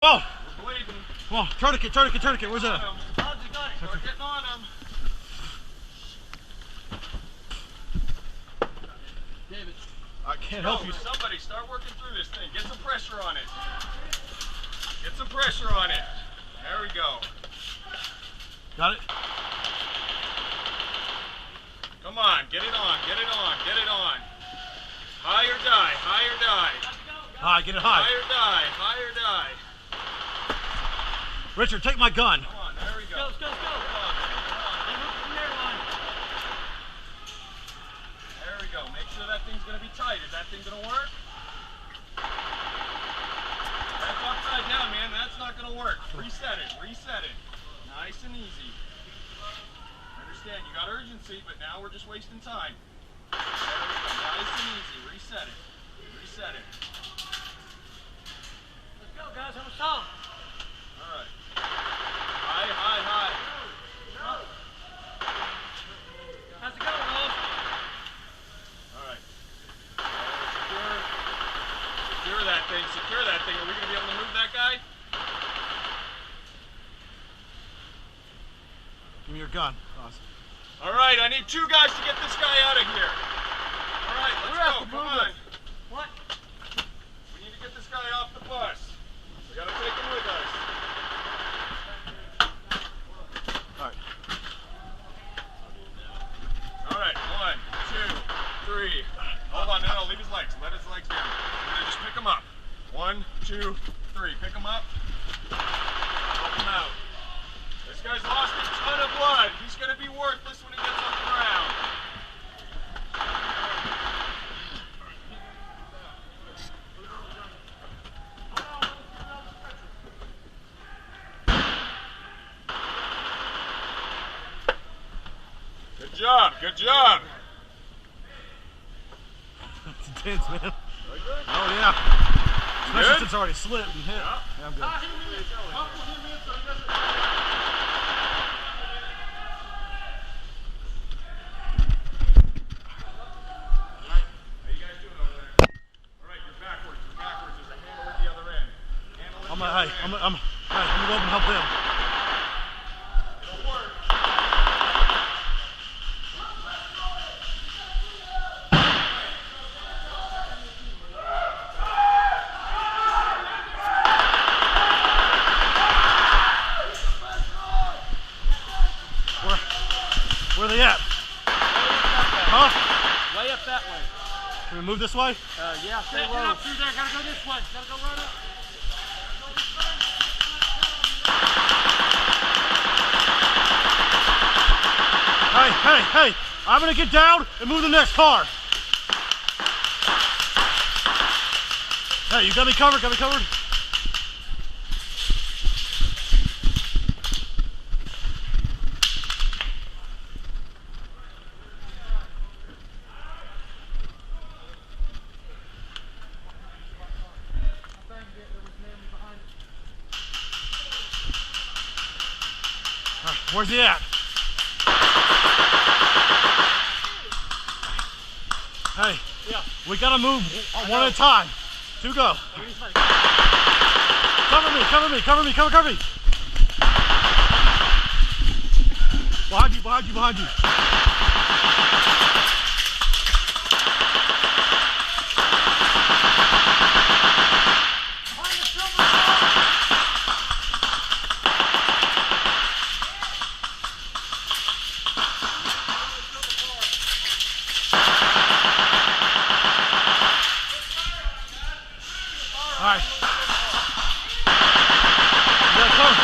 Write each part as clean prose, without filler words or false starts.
Oh! We're bleeding. Come on, tourniquet, tourniquet, tourniquet. Where's that? Start getting on him. David. I can't help you. Somebody start working through this thing. Get some pressure on it. Get some pressure on it. There we go. Got it? Come on, get it on, get it on, get it on. High or die, high or die. High, get it high. High or die, high or die. Richard, take my gun. Come on, there we go. Go. Come on, come on. There we go. Make sure that thing's going to be tight. Is that thing going to work? That's upside down, man. That's not going to work. Reset it. Reset it. Nice and easy. I understand you got urgency, but now we're just wasting time. There we go. Nice and easy. Reset it. Reset it. Let's go, guys. Have a song. All right. High, high, high. How's it going, Rose? All right. Secure that thing. Secure that thing. Are we going to be able to move that guy? Give me your gun. Awesome. All right. I need 2 guys to get this guy out of here. All right. Let's go. Come on. What? We need to get this guy off the bus. We got to take him with us. All right. All right. 1, 2, 3. Hold on. No, leave his legs. Let his legs down. We're going to just pick him up. 1, 2, 3. Pick him up. Help him out. This guy's lost a ton of blood. He's going to be worthless when he gets off the ground. Good job. Good job. It's intense, man. Very good. Oh, yeah. Especially Good? since it's already slipped and hit. Yeah. Yeah, I'm good. How you guys doing over there? All right, you're backwards. You're backwards. There's a handle at the other end. Handle at I'm the gonna, other hey, end. I'm gonna go up and help them. It'll work. Where are they at? Huh? Way up that way. Can we move this way? Yeah, stay low. Get up through there. Gotta go this way. Gotta go right up. Hey, I'm gonna get down and move the next car. Hey, you got me covered, Where's he at? Hey, Yeah. we gotta move one at a time. 2 go. Cover me. Behind you. All right. Come.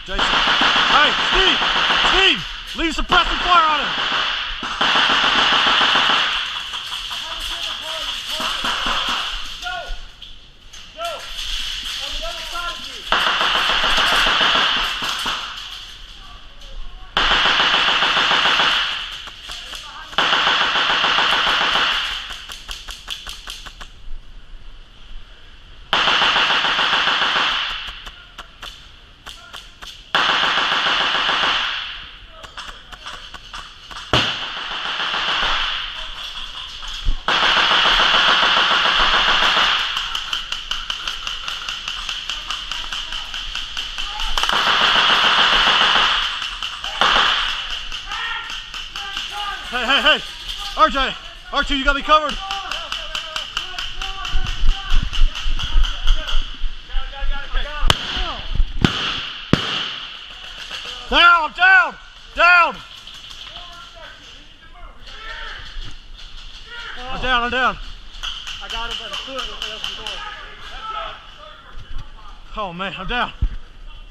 Jason. Hey, Steve! Leave suppressing fire on him! RJ, R2, you got me covered. Down, down, down. I'm down, I'm down. I got him by the foot with the open door. Oh man, I'm down.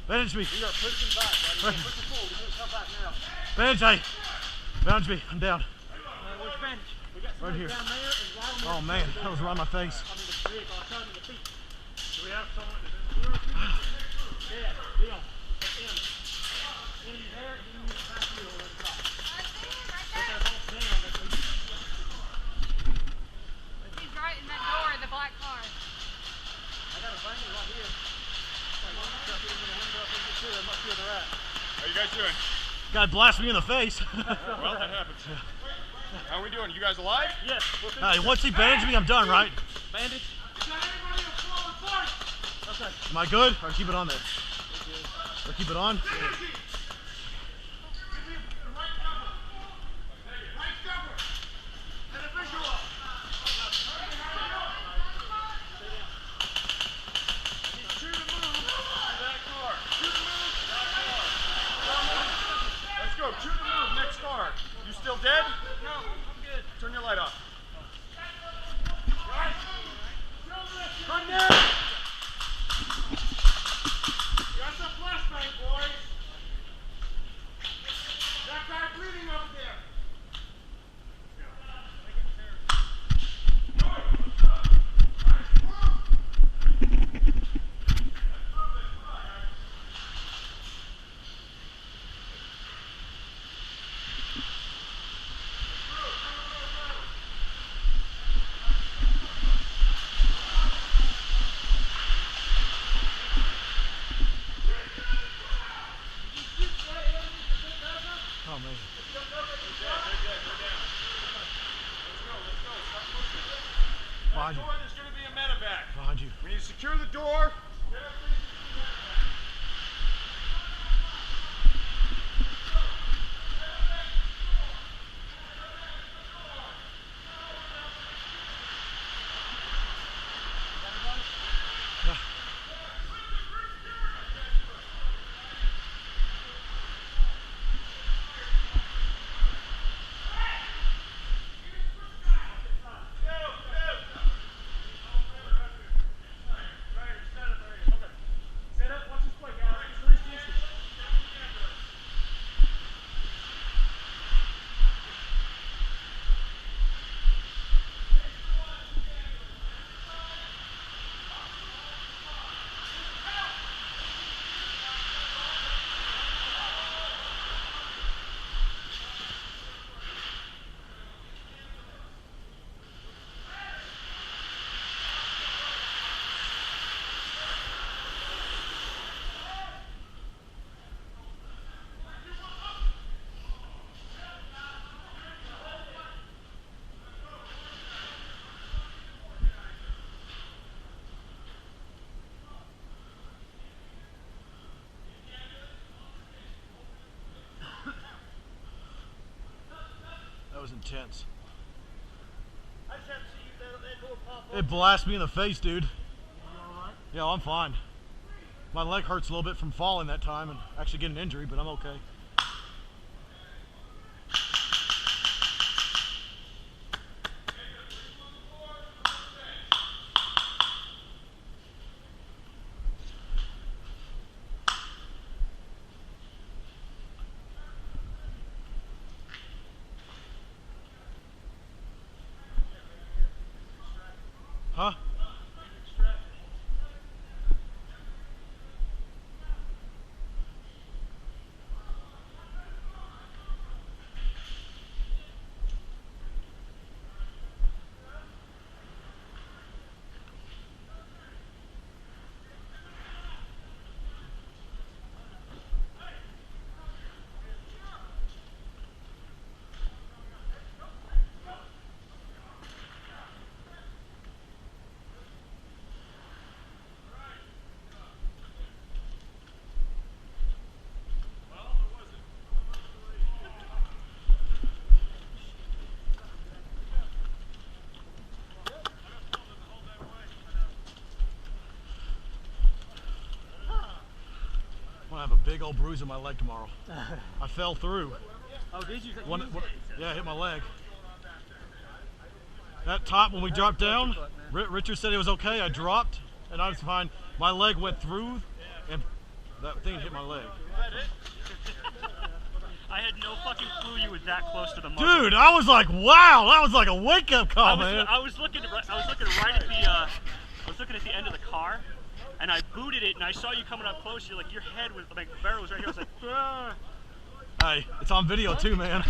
Bandage me. You are pushing back, buddy. Push it forward. You're going to come back now. Bandage, bandage me. I'm down. Where's bandage? We got Right somebody here. down there and right on the Oh man, that was right on my face. I mean, the vehicle. I'm telling you, the feet. Do we have someone? Yeah, Leon. M. In there, and then you back wheel on the top. Put that whole thing on there, please. He's right in that door in the black car. I got a banger right here. Like, one stuff in the window, I think it's here. That must be where they're at. How you guys doing? Guy blasted me in the face. Well, that happens. How are we doing? You guys alive? Yes. Hey, once he bandaged me, I'm done, right? Bandage. Okay. Am I good? Or keep it on there? Or keep it on? Let's go. Shoot the move. Next car. You still dead? No, I'm good. Turn your light off. Come down. Got some flashbang, boys. That guy bleeding over there. Oh man. Behind you. There's going to be a medevac. Behind you. We need to secure the door. Set up, watch this play, guys. Just release the distance. That was intense. I just have to see that door pop up. It blasted me in the face, dude. You alright? Yeah, I'm fine. My leg hurts a little bit from falling that time and actually getting an injury, but I'm okay. Huh? gonna have a big old bruise in my leg tomorrow. I fell through. Oh, did you? Yeah, I hit my leg. That top when we dropped down, Richard said it was okay. I dropped and I was fine. My leg went through and that thing hit my leg. I had no fucking clue you were that close to the muzzle. Dude, I was like, wow, that was like a wake-up call, man. I was looking right at the end of the car, and I booted it, and I saw you coming up close. You're like, your head was like, barrel was right here. I was like, ah. Hey, it's on video too, man.